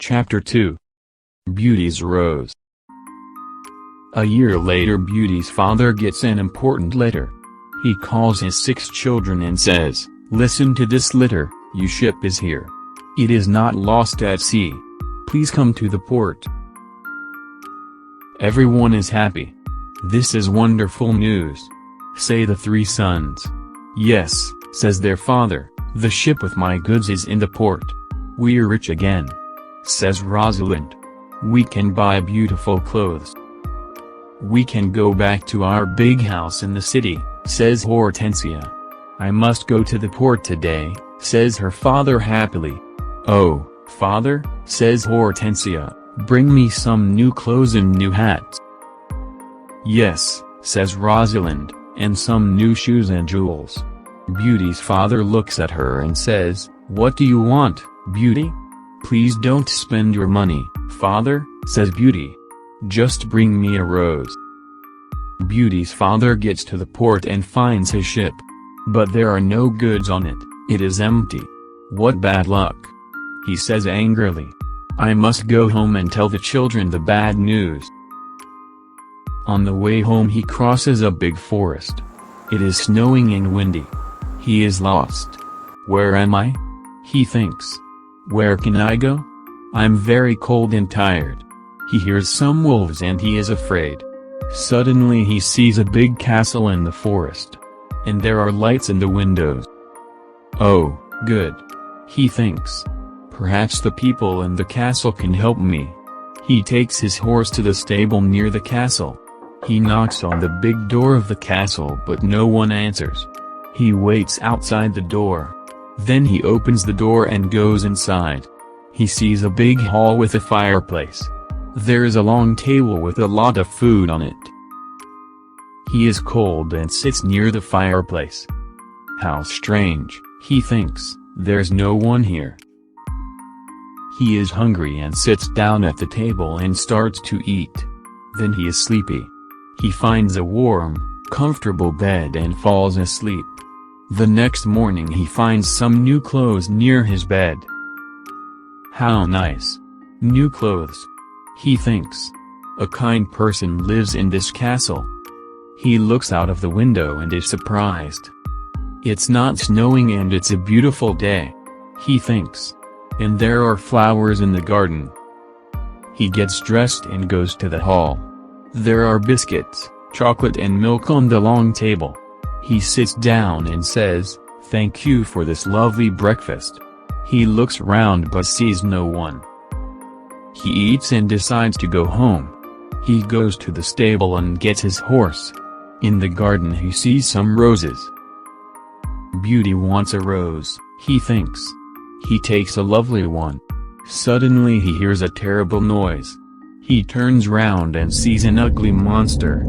Chapter 2. Beauty's Rose. A year later, Beauty's father gets an important letter. He calls his 6 children and says, "Listen to this letter, your ship is here. It is not lost at sea. Please come to the port." Everyone is happy. "This is wonderful news," say the 3 sons. "Yes," says their father, "the ship with my goods is in the port. We're rich again," says Rosalind. "We can buy beautiful clothes. We can go back to our big house in the city," says Hortensia. "I must go to the port today," says her father happily. "Oh, father," says Hortensia, "bring me some new clothes and new hats." "Yes," says Rosalind, "and some new shoes and jewels." Beauty's father looks at her and says, "What do you want, Beauty?" "Please don't spend your money, father," says Beauty. "Just bring me a rose." Beauty's father gets to the port and finds his ship. But there are no goods on it, it is empty. "What bad luck," he says angrily. "I must go home and tell the children the bad news." On the way home he crosses a big forest. It is snowing and windy. He is lost. "Where am I?" he thinks. "Where can I go? I'm very cold and tired." He hears some wolves and he is afraid. Suddenly he sees a big castle in the forest. And there are lights in the windows. "Oh, good," he thinks. "Perhaps the people in the castle can help me." He takes his horse to the stable near the castle. He knocks on the big door of the castle but no one answers. He waits outside the door. Then he opens the door and goes inside. He sees a big hall with a fireplace. There is a long table with a lot of food on it. He is cold and sits near the fireplace. "How strange," he thinks, "there's no one here." He is hungry and sits down at the table and starts to eat. Then he is sleepy. He finds a warm, comfortable bed and falls asleep. The next morning he finds some new clothes near his bed. "How nice. New clothes," he thinks. "A kind person lives in this castle." He looks out of the window and is surprised. It's not snowing and it's a beautiful day, he thinks. And there are flowers in the garden. He gets dressed and goes to the hall. There are biscuits, chocolate and milk on the long table. He sits down and says, "Thank you for this lovely breakfast." He looks round but sees no one. He eats and decides to go home. He goes to the stable and gets his horse. In the garden he sees some roses. Beauty wants a rose, he thinks. He takes a lovely one. Suddenly he hears a terrible noise. He turns round and sees an ugly monster.